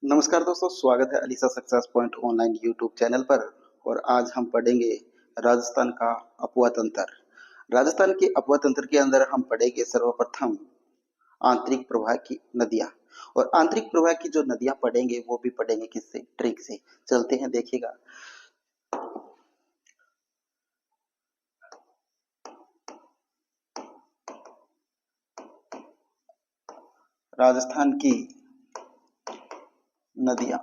नमस्कार दोस्तों, स्वागत है Alisa success point online YouTube channel पर। और आज हम पढ़ेंगे राजस्थान का अपवा तंत्र। राजस्थान के अपवा तंत्र के अंदर हम पढ़ेंगे सर्वप्रथम आंतरिक प्रवाह की नदियां। और आंतरिक प्रवाह की जो नदियां पढ़ेंगे वो भी पढ़ेंगे किससे? ट्रिक से। चलते हैं, देखिएगा। राजस्थान की नदियां,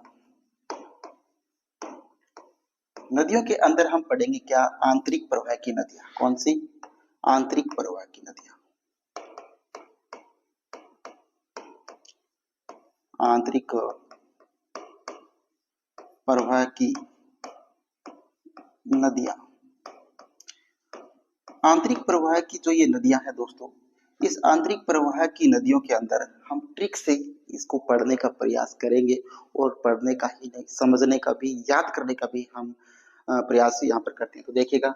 नदियों के अंदर हम पढ़ेंगे क्या? आंतरिक प्रवाह की नदियां। कौन सी? आंतरिक प्रवाह की नदियां। आंतरिक प्रवाह की नदियां। आंतरिक प्रवाह की जो ये नदियां हैं दोस्तों, इस आंतरिक प्रवाह की नदियों के अंदर हम ट्रिक से इसको पढ़ने का प्रयास करेंगे। और पढ़ने का ही नहीं, समझने का भी, याद करने का भी हम प्रयास यहाँ पर करते हैं। तो देखिएगा,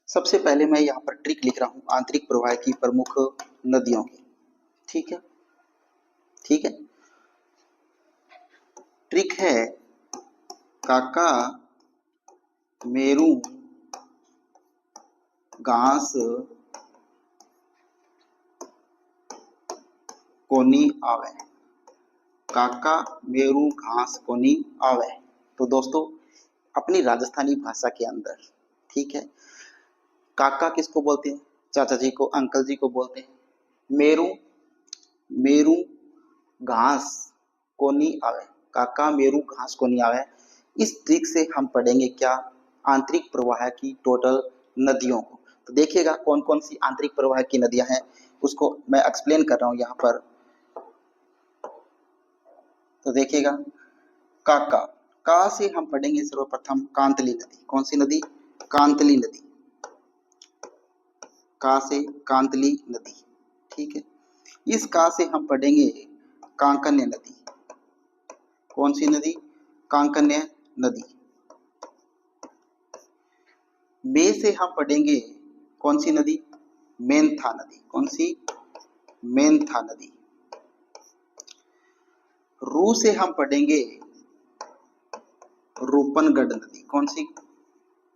सबसे पहले मैं यहाँ पर ट्रिक लिख रहा हूँ आंतरिक प्रवाह की प्रमुख नदियों की। ठीक है, ठीक है। ट्रिक है काका मेरू घास कोनी आवे। काका मेरू घास कोनी आवे। तो दोस्तों, अपनी राजस्थानी भाषा के अंदर, ठीक है, काका किसको बोलते हैं? चाचा जी को, अंकल जी को बोलते हैं। मेरू, मेरू घास कोनी आवे। काका मेरू घास कोनी आवे। इस ट्रिक से हम पढ़ेंगे क्या? आंतरिक प्रवाह की टोटल नदियों को। तो देखिएगा कौन कौन सी आंतरिक प्रवाह की नदियां हैं, उसको मैं एक्सप्लेन कर रहा हूं यहाँ पर। तो देखिएगा, काका, का से हम पढ़ेंगे सर्वप्रथम कांतली नदी। कौन सी नदी? कांतली नदी। का से कांतली नदी, ठीक है। इस का से हम पढ़ेंगे कांकन्य नदी। कौन सी नदी? कांकन्य नदी। मे से हम पढ़ेंगे कौन सी नदी? मेंथा नदी। कौन सी? मेंथा नदी। रू से हम पढ़ेंगे रूपनगढ़ नदी। कौन सी?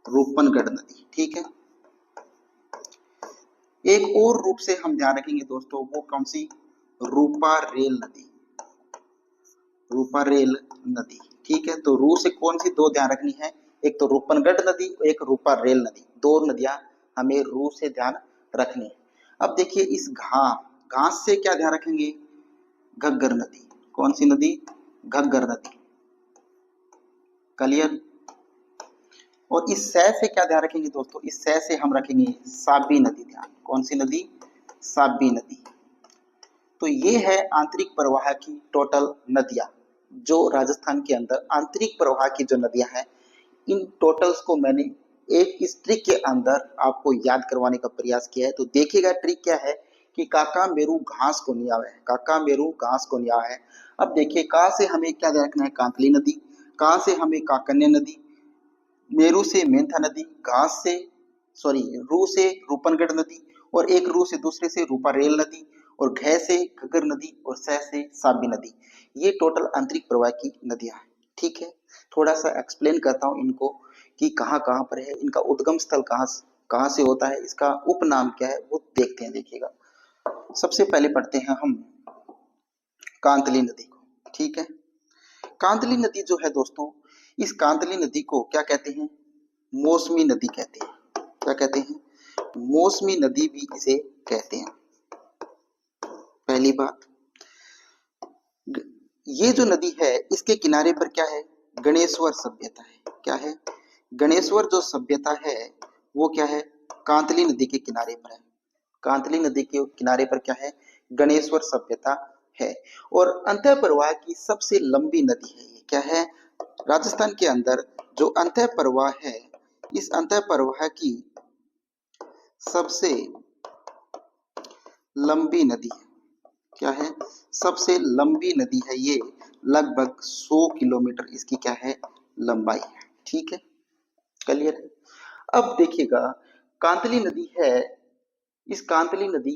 रूपनगढ़ नदी, ठीक है। एक और रूप से हम ध्यान रखेंगे दोस्तों, वो कौन सी? रूपा रेल नदी। रूपा रेल नदी, ठीक है। तो रू से कौन सी दो ध्यान रखनी है? एक तो रूपनगढ़ नदी, एक रूपा रेल नदी। दो नदियां हमें रू से ध्यान रखनी है। अब देखिए, इस घास से क्या ध्यान रखेंगे? घग्गर नदी। कौन सी नदी? घग्गर नदी। क्लियर? और इस सै से क्या ध्यान रखेंगे दोस्तों? इस सै से हम रखेंगे साबी नदी ध्यान। कौन सी नदी? साबी नदी। तो ये है आंतरिक प्रवाह की टोटल नदियां। जो राजस्थान के अंदर आंतरिक प्रवाह की जो नदियां हैं, इन टोटल्स को मैंने एक इस ट्रिक के अंदर आपको याद करवाने का प्रयास किया है। तो देखिएगा ट्रिक क्या है कि काका मेरू घास को नहीं आवे। काका मेरू घास को नहीं आवे। अब देखिए, का से हमें क्या देखना है? कांतली नदी। का से हमें काकन्या नदी। मेरू से मेंथा नदी। घास से, सॉरी, रू से रूपनगढ़ नदी। और एक रू से दूसरे से रूपा रेल नदी। और घ से घग्गर नदी। और सह से साबी नदी। ये टोटल आंतरिक प्रवाह की नदियां हैं, ठीक है। थोड़ा सा एक्सप्लेन करता हूं इनको कि कहाँ कहाँ पर है, इनका उद्गम स्थल कहाँ से होता है, इसका उपनाम क्या है, वो देखते हैं। देखिएगा, सबसे पहले पढ़ते हैं हम कांतली नदी को, ठीक है। कांतली नदी जो है दोस्तों, इस कांतली नदी को क्या कहते हैं? मौसमी नदी कहते हैं। क्या कहते हैं? मौसमी नदी भी इसे कहते हैं। पहली बात, ये जो नदी है, इसके किनारे पर क्या है? गणेश्वर सभ्यता है। क्या है? गणेश्वर जो सभ्यता है वो क्या है? कांतली नदी के किनारे पर है। कांतली नदी के किनारे पर क्या है? गणेश्वर सभ्यता है। और अंतः प्रवाह की सबसे लंबी नदी है ये। क्या है? राजस्थान के अंदर जो अंतः प्रवाह है, इस अंतः प्रवाह की सबसे लंबी नदी है। क्या है? सबसे लंबी नदी है ये। लगभग 100 किलोमीटर इसकी क्या है? लंबाई है, ठीक है। क्लियर है? अब देखिएगा, कांतली नदी है, इस कांतली नदी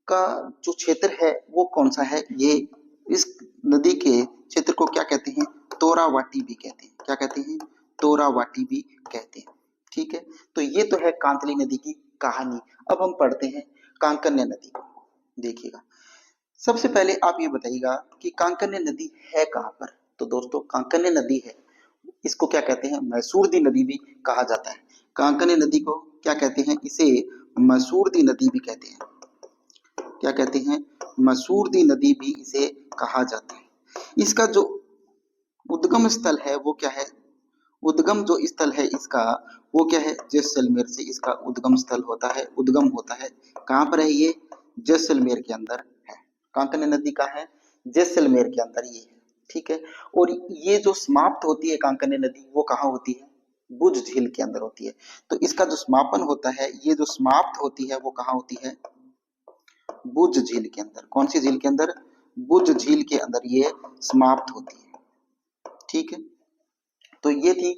का जो क्षेत्र है वो कौन सा है? ये इस नदी के क्षेत्र को क्या कहते हैं? तोरावाटी भी कहते हैं। क्या कहते हैं? तोरावाटी भी कहते हैं। ठीक है, तो ये तो है कांतली नदी की कहानी। अब हम पढ़ते हैं कांकन्या नदी को। देखिएगा, सबसे पहले आप ये बताइएगा कि कांकन्या नदी है कहाँ पर। तो दोस्तों कांकन्या नदी है, इसको क्या कहते हैं? मैसूरदी नदी भी कहा जाता है। कांकन्या नदी को क्या कहते हैं? इसे मसूरदी नदी भी कहते हैं। क्या कहते हैं? मसूरदी नदी भी इसे कहा जाता है। इसका जो उद्गम स्थल है वो क्या है? उद्गम जो स्थल है इसका वो क्या है? जैसलमेर से इसका उद्गम स्थल होता है, उद्गम होता है। कहाँ पर है ये? जैसलमेर के अंदर है। कांकन्या नदी का है जैसलमेर के अंदर ये है। ठीक है, और ये जो समाप्त होती है कांकन्या नदी वो कहाँ होती है? बुझ झील के अंदर होती है। तो इसका जो समापन होता है, ये जो समाप्त होती है वो कहाँ होती है? बुझ झील के अंदर। कौन सी झील के अंदर? बुझ झील के अंदर ये समाप्त होती है। ठीक है, तो ये थी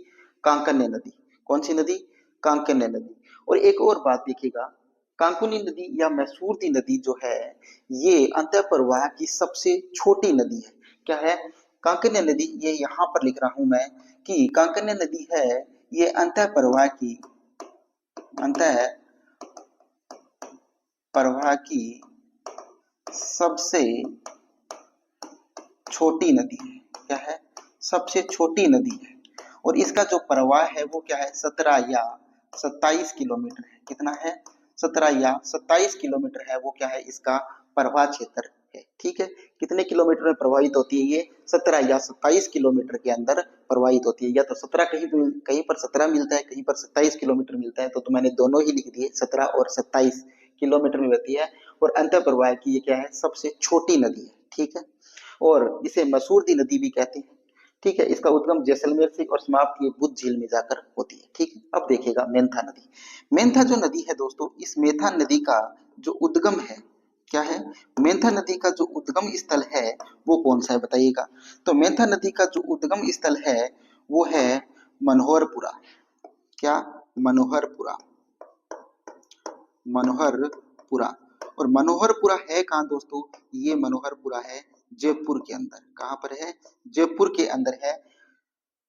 कांकन्या नदी। कौन सी नदी? कांकन्या नदी। और एक और बात देखिएगा, कांकुनी नदी या मैसूरती नदी जो है ये अंतःप्रवाह की सबसे छोटी नदी है। क्या है? कांकन्या नदी, ये यहाँ पर लिख रहा हूं मैं कि कांकन्या नदी है ये अंतःप्रवाह की सबसे छोटी नदी है। क्या है? सबसे छोटी नदी है। और इसका जो प्रवाह है वो क्या है? 17 या 27 किलोमीटर है। कितना है? 17 या 27 किलोमीटर है वो क्या है? इसका प्रवाह क्षेत्र है। ठीक है, कितने किलोमीटर में प्रवाहित होती है ये? 17 या 27 किलोमीटर के अंदर प्रवाहित होती है। या तो 17 कहीं पर 17 मिलता है, कहीं पर 27 किलोमीटर मिलता है। तो मैंने दोनों ही लिख दिए, 17 और 27 किलोमीटर में बहती है। और अंतः प्रवाह की ये क्या है? सबसे छोटी नदी है। ठीक है, और इसे मसूरदी नदी भी कहते हैं। ठीक है, इसका उद्गम जैसलमेर से और समाप्ति बुद्ध झील में जाकर होती है। ठीक है, अब देखिएगा मेंथा नदी। मेंथा जो नदी है दोस्तों, इस मेंथा नदी का जो उद्गम है, क्या है? मेंथा नदी का जो उद्गम स्थल है वो कौन सा है बताइएगा। तो मेंथा नदी का जो उद्गम स्थल है वो है मनोहरपुरा। क्या? मनोहरपुरा। मनोहरपुरा। और मनोहरपुरा है कहाँ दोस्तों? ये मनोहरपुरा है जयपुर के अंदर। कहाँ पर है? जयपुर के अंदर है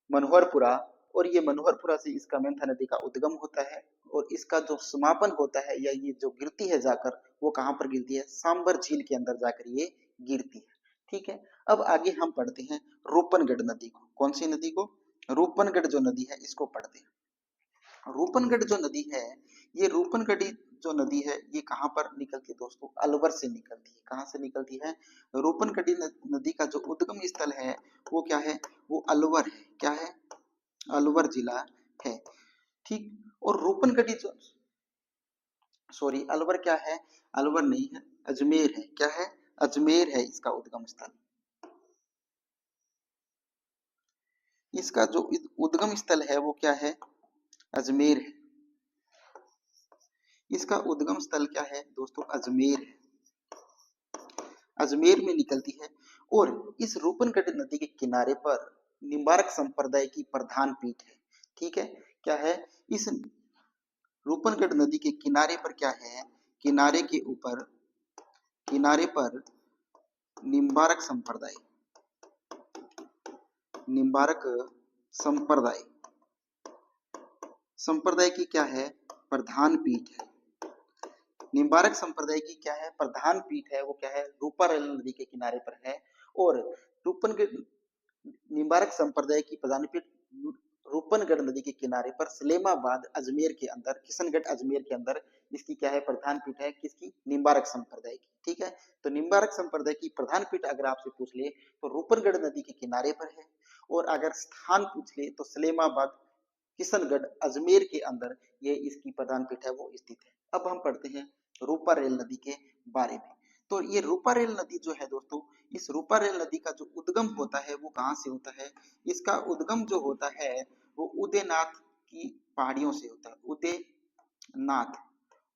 मनोहरपुरा। और ये मनोहरपुरा से इसका मेंथा नदी का उद्गम होता है। और इसका जो समापन होता है या ये जो गिरती है जाकर, वो कहाँ पर गिरती है? सांबर झील के अंदर जाकर ये गिरती है। ठीक है, अब आगे हम पढ़ते हैं रूपनगढ़ नदी को। कौन सी नदी को? रूपनगढ़ जो नदी है इसको पढ़ते हैं। रूपनगढ़ जो नदी है, ये रूपनगढ़ी जो नदी है ये कहाँ पर निकलती है दोस्तों? अलवर से निकलती है। कहाँ से निकलती है? रूपनगढ़ी नदी का जो उद्गम स्थल है वो क्या है? वो अलवर है। क्या है? अलवर जिला है। ठीक, और रूपनगढ़ी जो, सॉरी, अलवर क्या है? अलवर नहीं है, अजमेर है। क्या है? अजमेर है इसका उद्गम स्थल। इसका जो उद्गम स्थल है वो क्या है? अजमेर है। इसका उद्गम स्थल क्या है दोस्तों? अजमेर है। अजमेर में निकलती है। और इस रूपनगढ़ नदी के किनारे पर निम्बार्क संप्रदाय की प्रधान पीठ है। ठीक है, क्या है? इस रूपनगढ़ नदी के किनारे पर क्या है? किनारे के ऊपर, किनारे पर निम्बार्क संप्रदाय, निम्बार्क संप्रदाय, संप्रदाय की क्या है? प्रधान पीठ है। निम्बार्क संप्रदाय की क्या है? प्रधान पीठ है। वो क्या है? रूपारेल नदी के किनारे पर है। और रूपनगढ़ निम्बार्क संप्रदाय की प्रधान पीठ रूपनगढ़ नदी के किनारे पर सलेमाबाद अजमेर के अंदर, किशनगढ़ अजमेर के अंदर इसकी क्या है? प्रधान पीठ है। किसकी? निम्बार्क संप्रदाय की। ठीक है, तो निम्बार्क संप्रदाय की प्रधान पीठ अगर आपसे पूछ ले तो रूपनगढ़ नदी के किनारे पर है। और अगर स्थान पूछ ले तो सलेमाबाद किशनगढ़ अजमेर के अंदर ये इसकी प्रधान पीठ है वो स्थित है। अब हम पढ़ते हैं रूपा रेल नदी के बारे में। तो ये रूपा रेल नदी जो है दोस्तों, इस रूपा रेल नदी का जो उद्गम होता है वो कहाँ से होता है? इसका उद्गम जो होता है वो उदयनाथ की पहाड़ियों से होता है। उदयनाथ,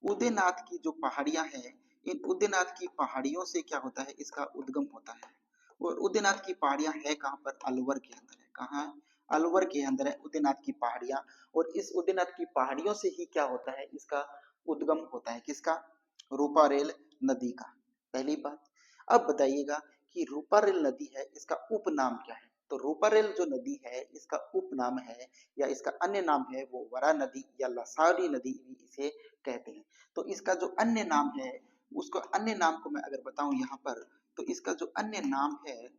उदयनाथ की जो पहाड़ियां हैं, इन उदयनाथ की पहाड़ियों से क्या होता है? इसका उद्गम होता है। और उदयनाथ की पहाड़ियां है कहाँ पर? अलवर के अंदर है। कहाँ? अलवर के अंदर है उदयनाथ की पहाड़ियां। और इस उदयनाथ की पहाड़ियों से ही क्या होता है? इसका उद्गम होता है। किसका? रूपारेल नदी का। पहली बात। अब बताइएगा कि रूपारेल नदी है इसका उपनाम क्या है? तो रूपारेल जो नदी है इसका उपनाम है या इसका अन्य नाम है वो वरा नदी या लसावरी नदी भी इसे कहते हैं। तो इसका जो अन्य नाम है उसको अन्य नाम को मैं अगर बताऊं यहाँ पर, तो इसका जो अन्य नाम है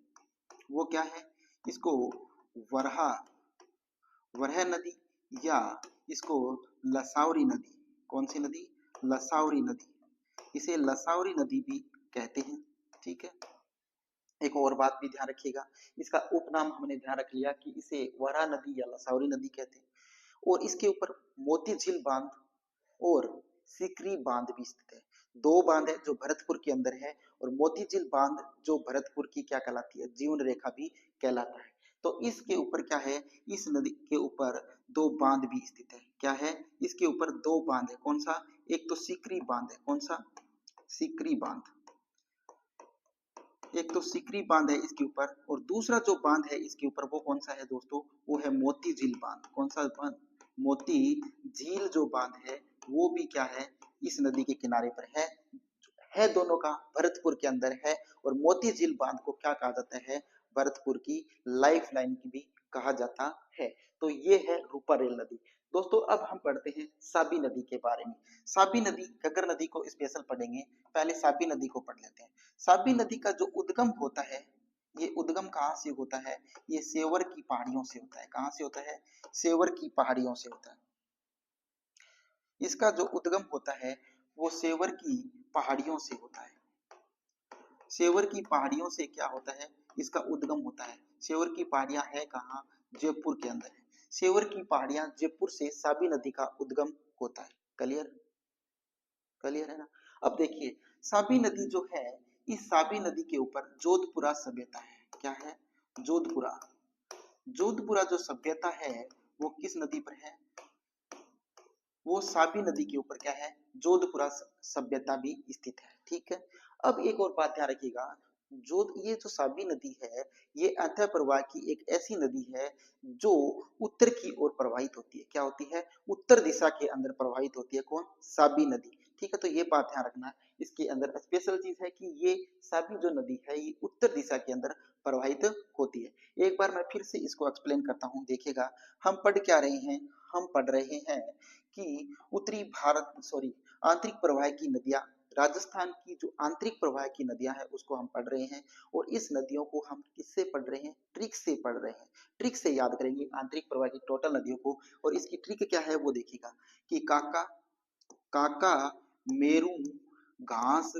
वो क्या है, इसको वरहा वरह नदी या इसको लसावरी नदी, कौन सी नदी, लसावरी नदी, इसे लसावरी नदी भी कहते हैं। ठीक है, एक और बात भी ध्यान रखिएगा, इसका उपनाम हमने ध्यान रख लिया कि इसे वरा नदी या लसावरी नदी कहते हैं, और इसके ऊपर मोती झील बांध और सिकरी बांध भी स्थित है। दो बांध है जो भरतपुर के अंदर है, और मोती झील बांध जो भरतपुर की क्या कहलाती है, जीवन रेखा भी कहलाता है। तो इसके ऊपर क्या है, इस नदी के ऊपर दो बांध भी स्थित है। क्या है, इसके ऊपर दो बांध है, कौन सा, एक तो सिकरी बांध है, कौन सा, सिकरी बांध, एक तो सिकरी बांध है इसके ऊपर, और दूसरा जो बांध है इसके ऊपर वो कौन सा है दोस्तों, वो है मोती झील बांध। कौन सा बांध, मोती झील जो बांध है वो भी क्या है, इस नदी के किनारे पर है दोनों का भरतपुर के अंदर है। और मोती झील बांध को क्या कहा जाता है, भरतपुर की लाइफ लाइन की भी कहा जाता है। तो ये है रूपारेल नदी। दोस्तों अब हम पढ़ते हैं साबी नदी के बारे में। साबी नदी, घग्गर नदी को स्पेशल पढ़ेंगे, पहले साबी नदी को पढ़ लेते हैं। साबी नदी का जो उद्गम होता है, ये उद्गम कहाँ से होता है, ये सेवर की पहाड़ियों से होता है। कहाँ से होता है, सेवर की पहाड़ियों से होता है। इसका जो उद्गम होता है वो सेवर की पहाड़ियों से होता है। सेवर की पहाड़ियों से क्या होता है, इसका उद्गम होता है। सेवर की पहाड़ियां है कहाँ, जयपुर के अंदर है। सेवर की पहाड़ियां जयपुर से साबी नदी का उद्गम होता है। क्लियर, क्लियर है ना। अब देखिए साबी नदी जो है, इस साबी नदी के ऊपर जोधपुरा सभ्यता है। क्या है, जोधपुरा, जोधपुरा जो सभ्यता है वो किस नदी पर है, वो साबी नदी के ऊपर क्या है, जोधपुरा सभ्यता भी स्थित है। ठीक है, अब एक और बात ध्यान रखिएगा, ये जो साबी नदी है ये अंतः प्रवाह की एक ऐसी नदी है जो उत्तर की ओर प्रवाहित होती है। क्या होती है, उत्तर दिशा के अंदर प्रवाहित होती है। कौन, साबी नदी। ठीक है, तो ये बात ध्यान रखना, इसके अंदर स्पेशल चीज है कि ये साबी जो नदी है ये उत्तर दिशा के अंदर प्रवाहित होती है। एक बार मैं फिर से इसको एक्सप्लेन करता हूँ, देखिएगा हम पढ़ क्या रहे हैं, हम पढ़ रहे हैं कि उत्तरी भारत सॉरी आंतरिक प्रवाह की नदियां, राजस्थान की जो आंतरिक प्रवाह की नदियां हैं उसको हम पढ़ रहे हैं। और इस नदियों को हम किससे पढ़ रहे हैं, ट्रिक से पढ़ रहे हैं। ट्रिक से याद करेंगे आंतरिक प्रवाह की टोटल नदियों को। और इसकी ट्रिक क्या है वो देखिएगा कि काका काका मेरू घास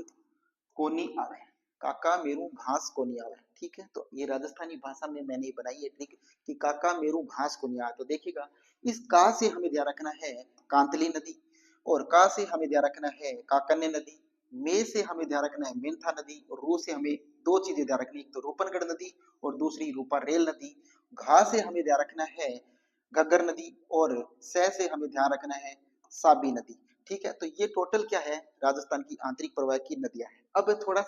कोनी आवे, काका मेरू घास कोनी आवे। ठीक है, तो ये राजस्थानी भाषा में मैंने बनाई है ट्रिक कि काका मेरू घास कोनी आवे। तो देखिएगा इस का से हमें ध्यान रखना है कांतली नदी, और का से हमें ध्यान रखना है काकन्य नदी, मे से हमें ध्यान रखना है मेंथा नदी, और रू से हमें दो चीजें ध्यान रखनी, एक तो रूपनगढ़ नदी और दूसरी रूपारेल नदी। घा से हमें ध्यान रखना है घग्गर नदी, और सह से हमें ध्यान रखना है साबी नदी। ठीक है, तो ये टोटल क्या है, राजस्थान की आंतरिक प्रवाह की नदियां हैं। अब थोड़ा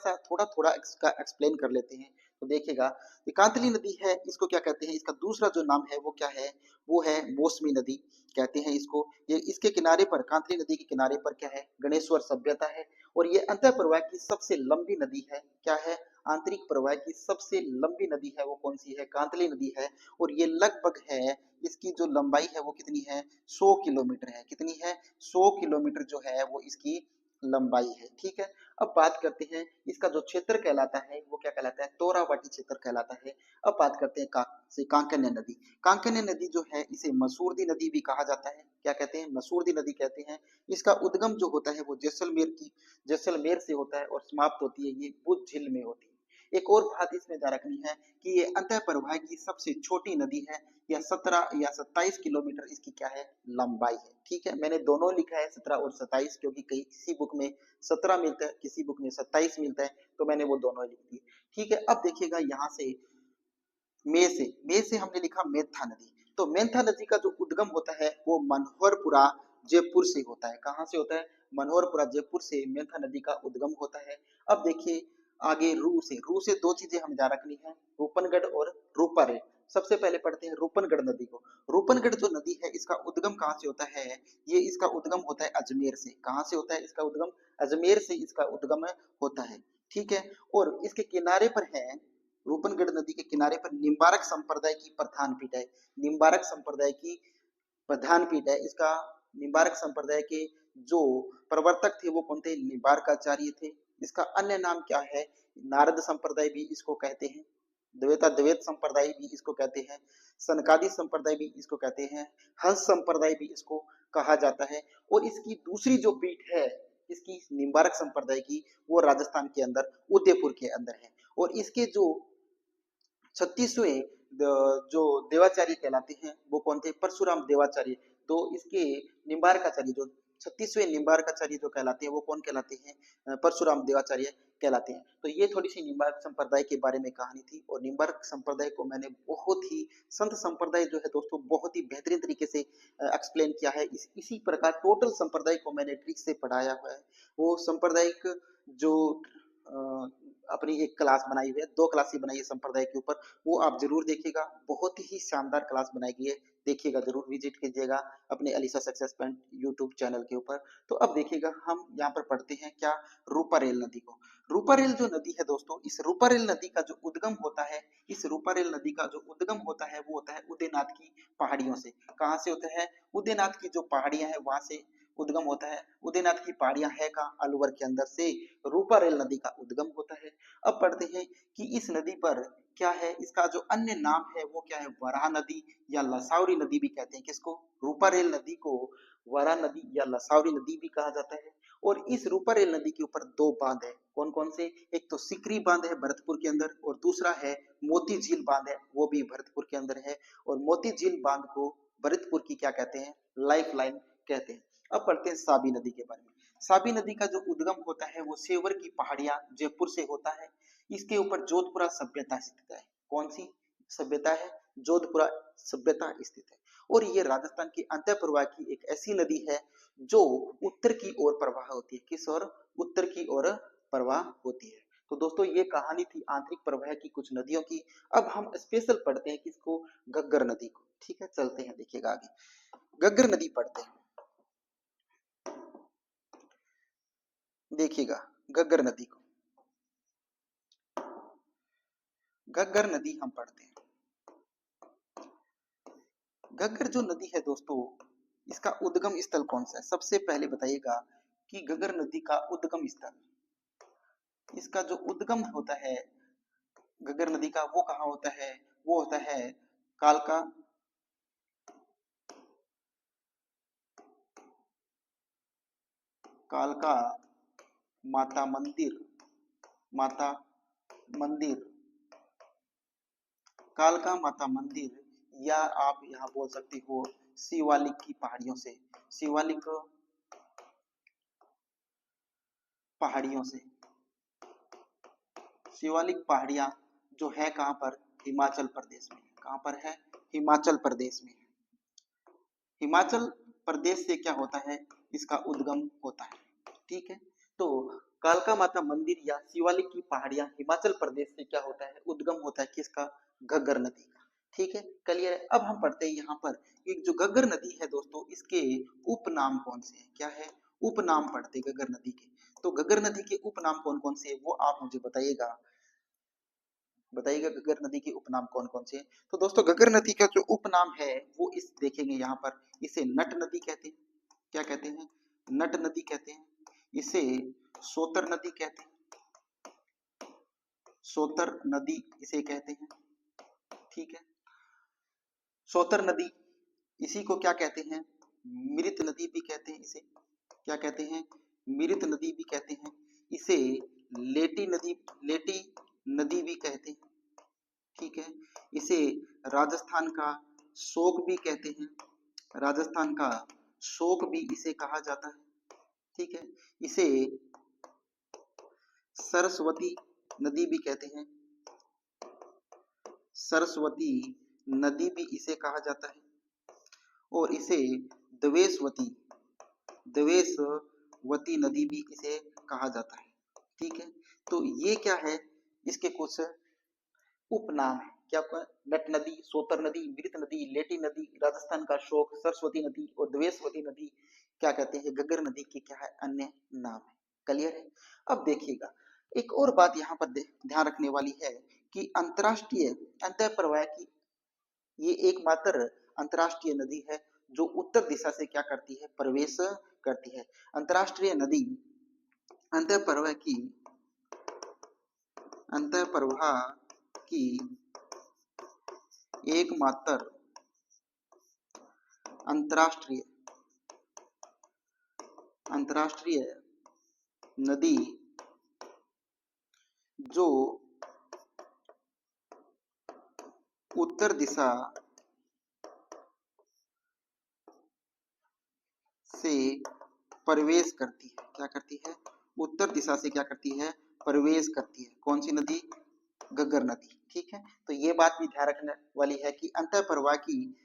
थोड़ा इसका एक्सप्लेन कर लेते हैं। तो देखिएगा कांतली नदी है, इसको क्या कहते हैं, इसका दूसरा जो नाम है वो क्या है, वो है मौसमी नदी कहते हैं इसको। ये इसके किनारे पर, कांतली नदी के किनारे पर क्या है, गणेश्वर सभ्यता है। और ये अंतः प्रवाह की सबसे लंबी नदी है। क्या है, आंतरिक प्रवाह की सबसे लंबी नदी है वो कौन सी है, कांतली नदी है। और ये लगभग है, इसकी जो लंबाई है वो कितनी है, 100 किलोमीटर है। कितनी है, 100 किलोमीटर जो है वो इसकी लंबाई है। ठीक है, अब बात करते हैं इसका जो क्षेत्र कहलाता है वो क्या कहलाता है, तोरावाटी क्षेत्र कहलाता है। अब बात करते हैं कांकन्य नदी। कांकन्य नदी जो है इसे मसूरदी नदी भी कहा जाता है। क्या कहते हैं, मसूरदी नदी कहते हैं। इसका उद्गम जो होता है वो जैसलमेर से होता है, और समाप्त होती है ये बुद्ध झील में होती है। एक और बात इसमें ध्यान रखनी है कि ये अंतः प्रवाह की सबसे छोटी नदी है, या 17 या 27 किलोमीटर इसकी क्या है, लंबाई है। ठीक है, मैंने दोनों लिखा है 17 और 27, क्योंकि कई किसी बुक में 17 मिलता है, किसी बुक में 27 मिलता है, तो मैंने वो दोनों लिख दिए। ठीक है, अब देखिएगा यहाँ से मे से हमने लिखा मेंथा नदी। तो मेंथा नदी का जो उद्गम होता है वो मनोहरपुरा जयपुर से होता है। कहाँ से होता है, मनोहरपुरा जयपुर से मेंथा नदी का उद्गम होता है। अब देखिए आगे रू से दो चीजें हमें ध्यान रखनी है, रूपनगढ़ और रूपारेल। सबसे पहले पढ़ते हैं रूपनगढ़ नदी को। रूपनगढ़ जो नदी है इसका उद्गम कहाँ से होता है, ये इसका उद्गम होता है अजमेर से। कहाँ से होता है इसका उद्गम, अजमेर से इसका उद्गम होता है। ठीक है, और इसके किनारे पर है रूपनगढ़ नदी के किनारे पर निम्बारक संप्रदाय की प्रधान पीठ है। निम्बारक संप्रदाय की प्रधान पीठ है। इसका निम्बारक संप्रदाय के जो प्रवर्तक थे वो कौन थे? निम्बारकाचार्य थे। इसका अन्य नाम क्या है? नारद संप्रदाय भी इसको कहते हैं, द्वैत संप्रदाय भी इसको कहते हैं, सनकादि संप्रदाय भी इसको कहते हैं, हंस संप्रदाय भी इसको कहा जाता है। और इसकी दूसरी जो पीठ है इसकी निम्बारक संप्रदाय की, वो राजस्थान के अंदर उदयपुर के अंदर है। और इसके जो 36वें जो देवाचार्य कहलाते हैं वो कौन थे? परशुराम देवाचार्य। तो इसके निम्बारकाचार्य जो 36वें निम्बारकाचार्य जो कहलाते हैं वो कौन कहलाते हैं? परशुराम देवाचार्य कहलाते हैं। तो ये थोड़ी सी निम्बारक संप्रदाय के बारे में कहानी थी। और निम्बारक संप्रदाय को मैंने बहुत ही, संत संप्रदाय जो है दोस्तों बहुत ही बेहतरीन तरीके से एक्सप्लेन किया है। इसी प्रकार टोटल संप्रदाय को मैंने ट्रिक से पढ़ाया हुआ है। वो सांप्रदायिक जो अपनी एक क्लास बनाई हुई है, 2 क्लासें बनाई है संप्रदाय के ऊपर, वो आप जरूर देखिएगा। बहुत ही शानदार क्लास बनाई गई है, देखिएगा जरूर, विजिट कीजिएगा अपने Alisa success point YouTube channel के ऊपर। तो अब देखिएगा हम यहाँ पर पढ़ते हैं क्या? रूपारेल नदी को। रूपारेल जो नदी है दोस्तों, इस रूपारेल नदी का जो उद्गम होता है, इस रूपारेल नदी का जो उद्गम होता है वो होता है उदयनाथ की पहाड़ियों से। कहाँ से होता है? उदयनाथ की जो पहाड़ियां हैं वहां से उद्गम होता है। उदयनाथ की पहाड़ियां है कहाँ? अलवर के अंदर से रूपारेल नदी का उद्गम होता है। अब पढ़ते हैं कि इस नदी पर क्या है, इसका जो अन्य नाम है वो क्या है? वराह नदी या लसावरी नदी भी कहते हैं। किसको? रूपारेल नदी को वराह नदी या लसावरी नदी भी कहा जाता है। और इस रूपारेल नदी के ऊपर 2 बांध है। कौन कौन से? एक तो सिकरी बांध है भरतपुर के अंदर, और दूसरा है मोती झील बांध है, वो भी भरतपुर के अंदर है। और मोती झील बांध को भरतपुर की क्या कहते हैं? लाइफ लाइन कहते हैं। अब पढ़ते हैं साबी नदी के बारे में। साबी नदी का जो उद्गम होता है वो सेवर की पहाड़ियां जयपुर से होता है। इसके ऊपर जोधपुरा सभ्यता स्थित है। कौन सी सभ्यता है? जोधपुरा सभ्यता स्थित है। और ये राजस्थान की अंत्य प्रवाह की एक ऐसी नदी है जो उत्तर की ओर प्रवाह होती है। किस ओर? उत्तर की ओर प्रवाह होती है। तो दोस्तों ये कहानी थी आंतरिक प्रवाह की कुछ नदियों की। अब हम स्पेशल पढ़ते हैं किसको? घग्गर नदी को। ठीक है, चलते हैं, देखिएगा आगे घग्गर नदी पढ़ते हैं। देखिएगा घग्गर नदी को। घग्गर नदी हम पढ़ते हैं। घग्गर जो नदी है दोस्तों, इसका उद्गम स्थल कौन सा है? सबसे पहले बताइएगा कि घग्गर नदी का उद्गम स्थल, इसका जो उद्गम होता है घग्गर नदी का, वो कहाँ होता है? वो होता है कालका कालका माता मंदिर, माता मंदिर, कालका माता मंदिर, या आप यहाँ बोल सकते हो शिवालिक की पहाड़ियों से। शिवालिक पहाड़ियों से। शिवालिक पहाड़ियां जो है कहाँ पर? हिमाचल प्रदेश में। कहाँ पर है? हिमाचल प्रदेश में। हिमाचल प्रदेश से क्या होता है? इसका उद्गम होता है। ठीक है, तो कालका माता मंदिर या शिवालिक की पहाड़ियां हिमाचल प्रदेश से क्या होता है? उद्गम होता है। किसका? घग्गर नदी का। ठीक है, क्लियर है। अब हम पढ़ते हैं यहाँ पर एक जो घग्गर नदी है दोस्तों, इसके उपनाम कौन से हैं? क्या है? उपनाम पढ़ते घग्गर नदी के। तो घग्गर नदी के उपनाम कौन कौन से हैं वो आप मुझे बताइएगा। बताइएगा घग्गर नदी के उपनाम कौन कौन से हैं। तो दोस्तों घग्गर नदी का जो उपनाम है वो इस देखेंगे यहाँ पर, इसे नट नदी कहते हैं। क्या कहते हैं? नट नदी कहते हैं। इसे सोतर नदी कहते हैं। सोतर नदी इसे कहते हैं। ठीक है, सोतर नदी, इसी को क्या कहते हैं? मृत नदी भी कहते हैं इसे। क्या कहते हैं? मृत नदी भी कहते हैं। इसे लेटी नदी भी कहते हैं। ठीक है, इसे राजस्थान का शोक भी कहते हैं। राजस्थान का शोक भी इसे कहा जाता है। ठीक है, इसे सरस्वती नदी भी कहते हैं। सरस्वती नदी भी इसे कहा जाता है। और इसे द्वेषवती द्वेषवती नदी भी इसे कहा जाता है। ठीक है, तो ये क्या है? इसके कुछ उपनाम है। क्या आपका? नट नदी, सोतर नदी, मृत नदी, लेटी नदी, राजस्थान का शोक, सरस्वती नदी और द्वेषवती नदी क्या कहते हैं? घग्गर नदी के क्या है? अन्य नाम है। क्लियर है। अब देखिएगा एक और बात यहाँ पर ध्यान रखने वाली है कि अंतरराष्ट्रीय अंतः प्रवाह की ये एकमात्र अंतरराष्ट्रीय नदी है जो उत्तर दिशा से क्या करती है, प्रवेश करती है। अंतरराष्ट्रीय नदी अंतः प्रवाह की अंतः प्रवाह की एकमात्र अंतरराष्ट्रीय अंतरराष्ट्रीय नदी जो उत्तर दिशा से प्रवेश करती है, क्या करती है, उत्तर दिशा से क्या करती है, प्रवेश करती है। कौन सी नदी, घग्गर नदी। ठीक है, तो ये बात भी ध्यान रखने वाली है कि अंतः प्रवाह की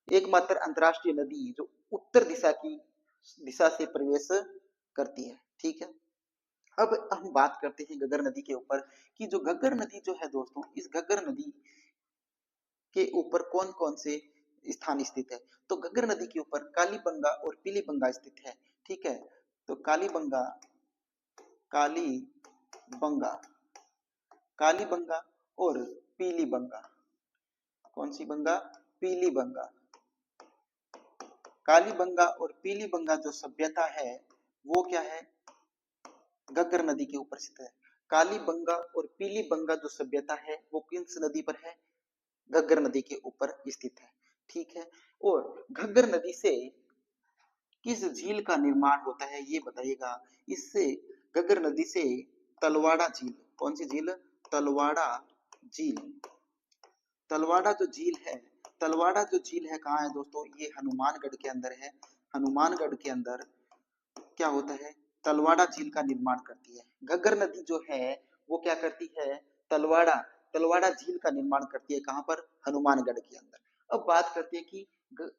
एकमात्र अंतरराष्ट्रीय नदी जो उत्तर दिशा से प्रवेश करती है। ठीक है, अब हम बात करते हैं घग्गर नदी के ऊपर कि जो घग्गर नदी जो है दोस्तों, इस घग्गर नदी के ऊपर कौन कौन से स्थान स्थित है। तो घग्गर नदी के ऊपर कालीबंगा और पीलीबंगा स्थित है। ठीक है, तो कालीबंगा कालीबंगा कालीबंगा और पीलीबंगा, कौन सी बंगा, पीलीबंगा। कालीबंगा और पीलीबंगा जो सभ्यता है वो क्या है, घग्गर नदी के ऊपर स्थित है। कालीबंगा और पीलीबंगा जो सभ्यता है वो किस नदी पर है, घग्गर नदी के ऊपर स्थित है। ठीक है, और घग्गर नदी से किस झील का निर्माण होता है ये बताइएगा। इससे घग्गर नदी से तलवाड़ा झील, कौन सी झील, तलवाड़ा झील। तलवाड़ा जो झील है, तलवाड़ा जो झील है कहाँ है दोस्तों, ये हनुमानगढ़ के अंदर है। हनुमानगढ़ के अंदर क्या होता है, तलवाड़ा झील का निर्माण करती है। घग्गर नदी जो है वो क्या करती है, तलवाड़ा तलवाड़ा झील का निर्माण करती है। कहाँ पर, हनुमानगढ़ के अंदर। अब बात करते हैं कि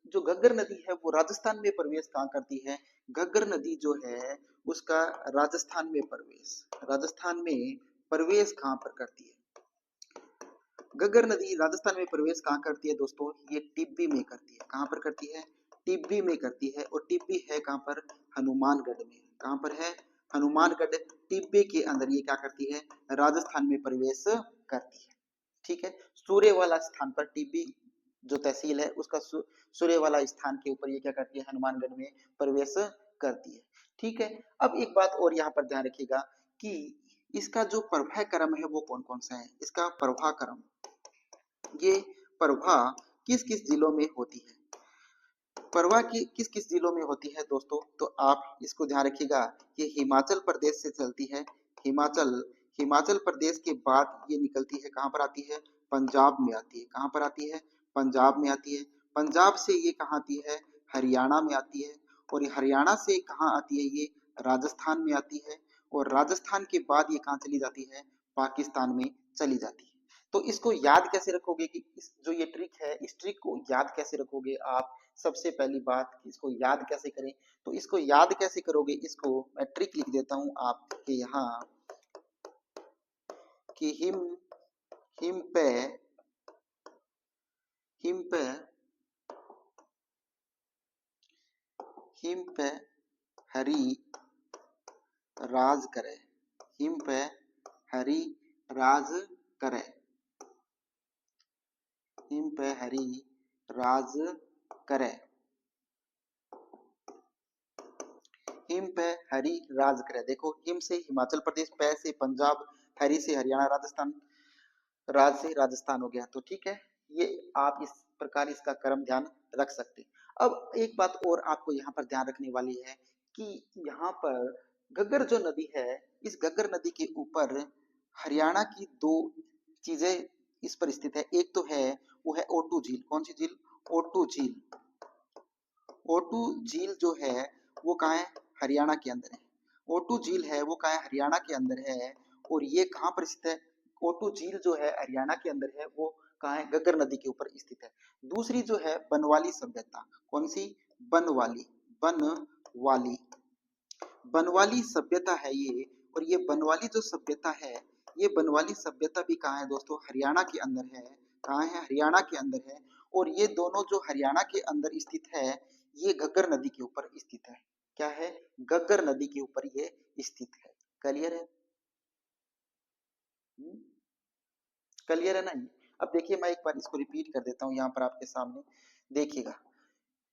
जो घग्गर नदी है वो राजस्थान में प्रवेश कहाँ करती है। घग्गर नदी जो है उसका राजस्थान में प्रवेश कहाँ पर करती है। घग्गर नदी राजस्थान में प्रवेश कहाँ करती है दोस्तों, ये टिब्बी में करती है। कहाँ पर करती है, टिब्बी में करती है। और टिब्बी है कहाँ पर, हनुमानगढ़ में। कहाँ पर है, हनुमानगढ़। टिब्बी के अंदर ये क्या करती है, राजस्थान में प्रवेश करती है। ठीक है, सूर्य वाला स्थान पर टिब्बी जो तहसील है उसका सूर्य वाला स्थान के ऊपर ये क्या करती है, हनुमानगढ़ में प्रवेश करती है। ठीक है, अब एक बात और यहाँ पर ध्यान रखिएगा कि इसका जो प्रवाह क्रम है वो कौन कौन सा है। इसका प्रवाह क्रम, ये प्रवाह किस किस जिलों में होती है, प्रवाह की किस किस जिलों में होती है दोस्तों, तो आप इसको ध्यान रखिएगा। ये हिमाचल प्रदेश से चलती है। हिमाचल प्रदेश के बाद ये निकलती है, कहाँ पर आती है, पंजाब में आती है। कहाँ पर आती है, पंजाब में आती है। पंजाब से ये कहाँ आती है, हरियाणा में आती है। और हरियाणा से कहाँ आती है, ये राजस्थान में आती है। और राजस्थान के बाद ये कहाँ चली जाती है, पाकिस्तान में चली जाती है। तो इसको याद कैसे रखोगे कि जो ये ट्रिक है, इस ट्रिक को याद कैसे रखोगे आप। सबसे पहली बात कि इसको याद कैसे करें, तो इसको याद कैसे करोगे, इसको मैं ट्रिक लिख देता हूं आपके यहाँ कि him pay him pay him pay हरी राज करे। हिम पे हरी राज करे। हिम पे हरी राज करे। हिम पे हरी राज करे। देखो, हिम से हिमाचल प्रदेश, पै से पंजाब, हरी से हरियाणा, राजस्थान, राज से राजस्थान हो गया। तो ठीक है, ये आप इस प्रकार इसका क्रम ध्यान रख सकते। अब एक बात और आपको यहाँ पर ध्यान रखने वाली है कि यहाँ पर घग्गर जो नदी है, इस घग्गर नदी के ऊपर हरियाणा की दो चीजें इस पर स्थित है। एक तो है वो है ओटू झील। कौन सी झील, ओटू झील। ओटू झील जो है वो कहाँ है, हरियाणा के अंदर है। ओटू झील है वो कहाँ है, हरियाणा के अंदर है। और ये कहाँ पर स्थित है, ओटू झील जो है हरियाणा के अंदर है, वो कहाँ है, घग्गर नदी के ऊपर स्थित है। दूसरी जो है बनवाली सभ्यता। कौन सी, बनवाली। बनवाली बनवाली सभ्यता है ये। और ये बनवाली जो सभ्यता है, ये बनवाली सभ्यता भी कहाँ है दोस्तों, हरियाणा के अंदर है। कहाँ है, हरियाणा के अंदर है। और ये दोनों जो हरियाणा के अंदर स्थित है, ये घग्गर नदी के ऊपर स्थित है। क्या है, घग्गर नदी के ऊपर ये स्थित है। क्लियर है। क्लियर है ना ये। अब देखिए मैं एक बार इसको रिपीट कर देता हूँ यहाँ पर आपके सामने, देखिएगा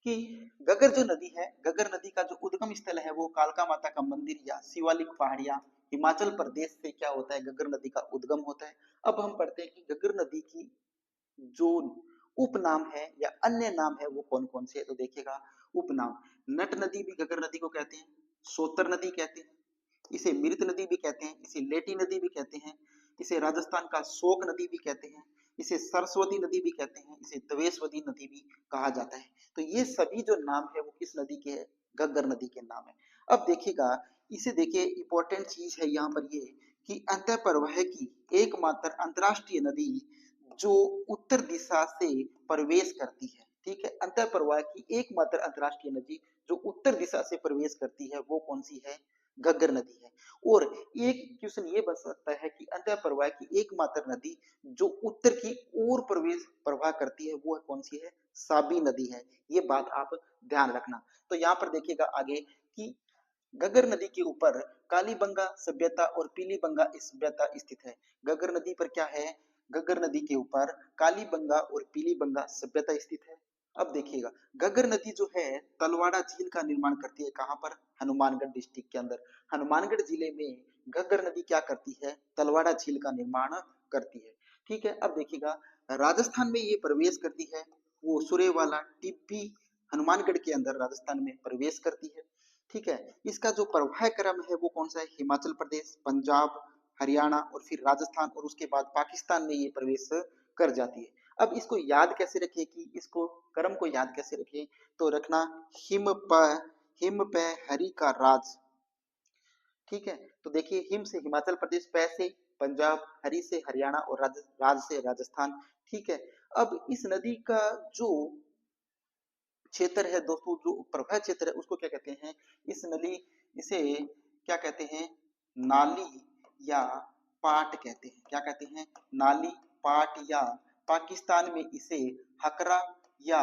कि गगर जो नदी है, गगर नदी का जो उद्गम स्थल है वो कालका माता का मंदिर या शिवालिक पहाड़ियां हिमाचल प्रदेश से क्या होता है, गगर नदी का उद्गम होता है। अब हम पढ़ते हैं कि गगर नदी की जो उपनाम है या अन्य नाम है वो कौन कौन से है। तो देखिएगा उपनाम, नट नदी भी गगर नदी को कहते हैं, सोतर नदी कहते हैं, इसे मृत नदी भी कहते हैं, इसे लेटी नदी भी कहते हैं, इसे राजस्थान का शोक नदी भी कहते हैं, इसे सरस्वती नदी भी कहते हैं, इसे तवेशवती नदी भी कहा जाता है। तो ये सभी जो नाम है वो किस नदी के है, गग्गर नदी के नाम है। अब देखिएगा, इसे देखिए इंपॉर्टेंट चीज है यहाँ पर ये कि अंतः प्रवाह की एकमात्र अंतरराष्ट्रीय नदी जो उत्तर दिशा से प्रवेश करती है, ठीक है, अंतः प्रवाह की एकमात्र अंतरराष्ट्रीय नदी जो उत्तर दिशा से प्रवेश करती है वो कौन सी है, गग्गर नदी है। और एक क्वेश्चन ये बन सकता है कि अंतः प्रवाह की एकमात्र नदी जो उत्तर की ओर प्रवेश प्रवाह करती है वो कौन सी है, साबी नदी है। ये बात आप ध्यान रखना। तो यहाँ पर देखिएगा आगे कि गगर नदी के ऊपर कालीबंगा सभ्यता और पीलीबंगा सभ्यता स्थित है। गगर नदी पर क्या है, गगर नदी के ऊपर कालीबंगा और पीलीबंगा सभ्यता स्थित है। अब देखिएगा गगर नदी जो है तलवाड़ा झील का निर्माण करती है, कहां पर, हनुमानगढ़ डिस्ट्रिक्ट के अंदर। हनुमानगढ़ जिले में गगर नदी क्या करती है, तलवाड़ा झील का निर्माण करती है। ठीक है, अब देखिएगा राजस्थान में ये प्रवेश करती है, वो सुरेवाला टिब्बी हनुमानगढ़ के अंदर राजस्थान में प्रवेश करती है। ठीक है, इसका जो प्रवाह क्रम है वो कौन सा है, हिमाचल प्रदेश, पंजाब, हरियाणा और फिर राजस्थान और उसके बाद पाकिस्तान में ये प्रवेश कर जाती है। अब इसको याद कैसे रखें, कि इसको क्रम को याद कैसे रखें, तो रखना हिम पे हरि का राज। ठीक है, तो देखिए हिम से हिमाचल प्रदेश, पै से पंजाब, हरि से हरियाणा और राज से राजस्थान। ठीक है, अब इस नदी का जो क्षेत्र है दोस्तों, जो प्रवाह क्षेत्र है उसको क्या कहते हैं, इस नली इसे क्या कहते हैं, नाली या पाट कहते हैं। क्या कहते हैं, नाली, पाट या पाकिस्तान में इसे हकरा या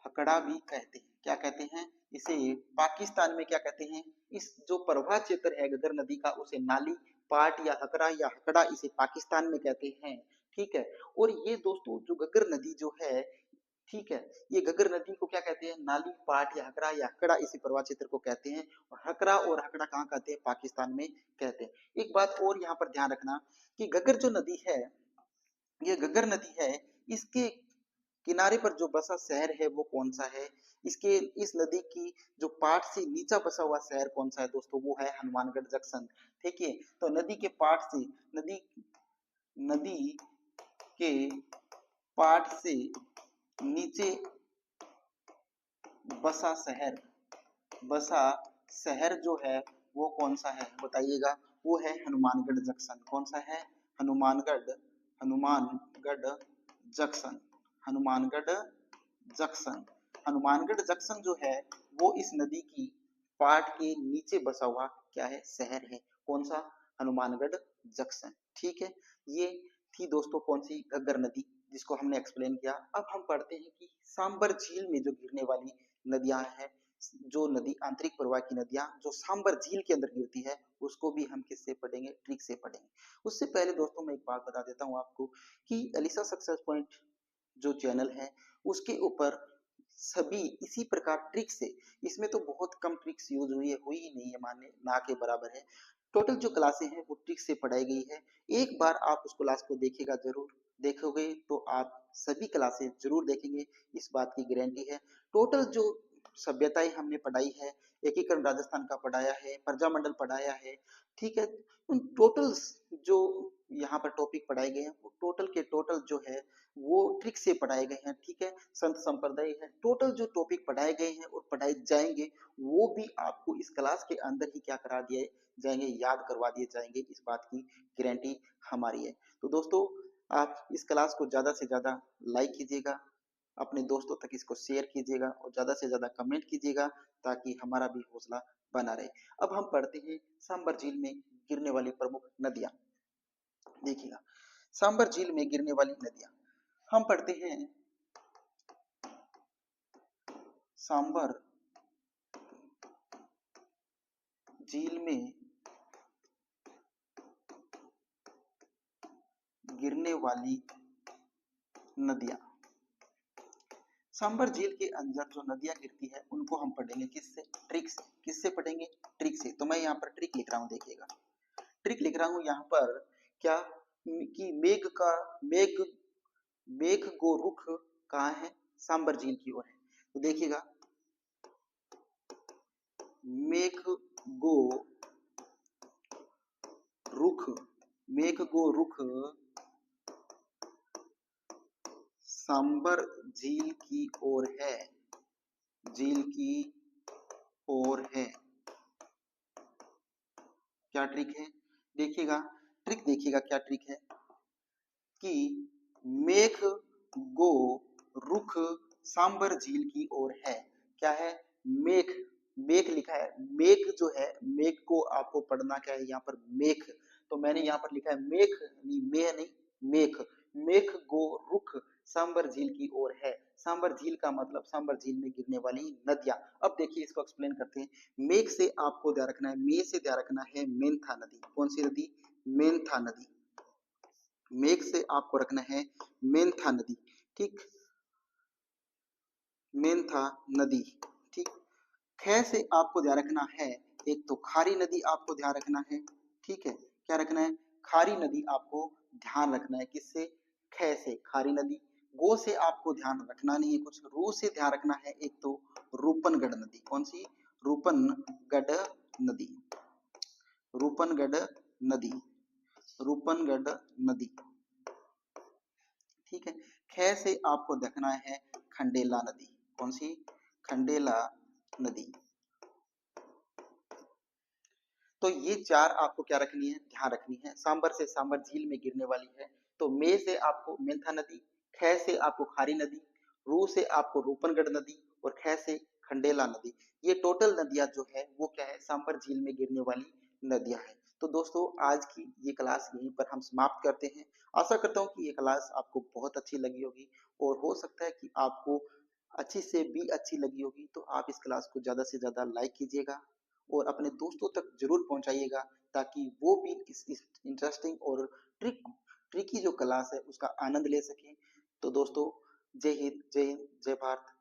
हकड़ा भी कहते हैं। क्या कहते हैं, इसे पाकिस्तान में क्या कहते हैं, इस जो प्रवाह क्षेत्र है गगर नदी का उसे नाली, पाट या हकरा या हकड़ा इसे पाकिस्तान में कहते हैं। ठीक है, और ये दोस्तों जो गगर नदी जो है, ठीक है, ये गगर नदी को क्या कहते हैं, नाली, पाट या हकड़ा इसी प्रवाह क्षेत्र को कहते हैं। और हकरा और हकड़ा कहाँ कहते हैं, पाकिस्तान में कहते हैं। एक बात और यहाँ पर ध्यान रखना कि गगर जो नदी है, ये गगर नदी है, इसके किनारे पर जो बसा शहर है वो कौन सा है, इसके इस नदी की जो पाट से नीचा बसा हुआ शहर कौन सा है दोस्तों, वो है हनुमानगढ़ जंक्शन। ठीक है, तो नदी के पाट से नदी नदी के पाट से नीचे बसा शहर बसा शहर जो है वो कौन सा है बताइएगा, वो है हनुमानगढ़ जंक्शन। कौन सा है, Hanumangarh Hanumangarh junction Hanumangarh junction Hanumangarh junction जो है वो इस नदी की पाट के नीचे बसा हुआ क्या है, शहर है। कौन सा, हनुमानगढ़ जंक्शन। ठीक है, ये थी दोस्तों कौन सी, गग्गर नदी, जिसको हमने एक्सप्लेन किया। अब हम पढ़ते हैं कि सांबर झील में जो गिरने वाली नदियां हैं, जो नदी आंतरिक प्रवाह की नदियां जो सांबर झील के अंदर गिरती है उसको भी हम किससे पढ़ेंगे, ट्रिक से पढ़ेंगे। उससे पहले दोस्तों मैं एक बात बता देता हूँ आपको कि एलिसा सक्सेस पॉइंट जो चैनल है उसके ऊपर सभी इसी प्रकार ट्रिक से, इसमें तो बहुत कम ट्रिक्स यूज हुई ही नहीं है, माने ना के बराबर है। टोटल जो क्लासें हैं वो ट्रिक से पढ़ाई गई है। एक बार आप उस क्लास को देखिएगा, जरूर देखोगे तो आप सभी क्लासें जरूर देखेंगे, इस बात की गारंटी है। टोटल जो सभ्यताएं हमने पढ़ाई है, एकीकरण राजस्थान का पढ़ाया है, प्रजामंडल पढ़ाया है। ठीक है, उन टोटल जो यहाँ पर टॉपिक पढ़ाए गए हैं वो टोटल के टोटल जो है वो ट्रिक से पढ़ाए गए हैं। ठीक है, संत संप्रदाय है, टोटल जो टॉपिक पढ़ाए गए हैं और पढ़ाए जाएंगे वो भी आपको इस क्लास के अंदर ही क्या करा दिए जाएंगे, याद करवा दिए जाएंगे, इस बात की गारंटी हमारी है। तो दोस्तों आप इस क्लास को ज्यादा से ज्यादा लाइक कीजिएगा, अपने दोस्तों तक इसको शेयर कीजिएगा और ज्यादा से ज्यादा कमेंट कीजिएगा ताकि हमारा भी हौसला बना रहे। अब हम पढ़ते हैं सांबर झील में गिरने वाली प्रमुख नदियां। देखिएगा सांबर झील में गिरने वाली नदियां हम पढ़ते हैं, सांबर झील में गिरने वाली नदियां। सांबर झील के अंदर जो नदियां गिरती है उनको हम पढ़ेंगे किससे? ट्रिक से। किससे पढ़ेंगे? ट्रिक से। तो मैं यहाँ पर ट्रिक लिख रहा हूँ, देखिएगा ट्रिक लिख रहा हूँ यहाँ पर। क्या कि मेघ मेघ गो रुख कहाँ है? सांबर झील की ओर है। तो देखिएगा, मेघ गो रुख, मेघ गो रुख सांबर झील की ओर है, झील की ओर है। क्या ट्रिक है? देखिएगा, ट्रिक देखिएगा क्या ट्रिक है कि मेघ गो रुख सांबर झील की ओर है। क्या है? मेघ, मेघ लिखा है। मेघ जो है, मेघ को आपको पढ़ना क्या है यहाँ पर? मेघ। तो मैंने यहाँ पर लिखा है मेघ, नहीं मेह नहीं, मेघ। मेघ गो रुख सांबर झील की ओर है। सांबर झील का मतलब सांबर झील में गिरने वाली नदियां। अब देखिए इसको एक्सप्लेन करते हैं। मेघ से आपको ध्यान रखना है, मे से ध्यान रखना है मेंथा नदी। कौन सी नदी? मेंथा नदी। मेघ से आपको रखना है मेंथा नदी, ठीक, मेंथा नदी, ठीक। ख से आपको ध्यान रखना है, एक तो खारी नदी आपको ध्यान रखना है, ठीक है। क्या रखना है? खारी नदी आपको ध्यान रखना है। किससे? ख से, खारी नदी। गो से आपको ध्यान रखना नहीं है कुछ। रू से ध्यान रखना है, एक तो रूपनगढ़ नदी। कौन सी? रूपनगढ़ नदी, रूपनगढ़ नदी, रूपनगढ़ नदी, ठीक है। ख से आपको देखना है खंडेला नदी। कौन सी? खंडेला नदी। तो ये चार आपको क्या रखनी है? ध्यान रखनी है। सांबर से सांबर झील में गिरने वाली है। तो मे से आपको मेंथा नदी, ख से आपको खारी नदी, रू से आपको रूपनगढ़ नदी और ख से खंडेला नदी। ये टोटल नदियां जो है वो क्या है? सांबर झील में गिरने वाली नदियां हैं। तो दोस्तों आज की ये क्लास यहीं पर हम समाप्त करते हैं। आशा करता हूँ कि ये क्लास आपको बहुत अच्छी लगी होगी और हो सकता है कि आपको अच्छी से भी अच्छी लगी होगी। तो आप इस क्लास को ज्यादा से ज्यादा लाइक कीजिएगा और अपने दोस्तों तक जरूर पहुंचाइएगा ताकि वो भी इस इंटरेस्टिंग और ट्रिकी जो क्लास है उसका आनंद ले सकें। तो दोस्तों, जय हिंद, जय हिंद, जय भारत।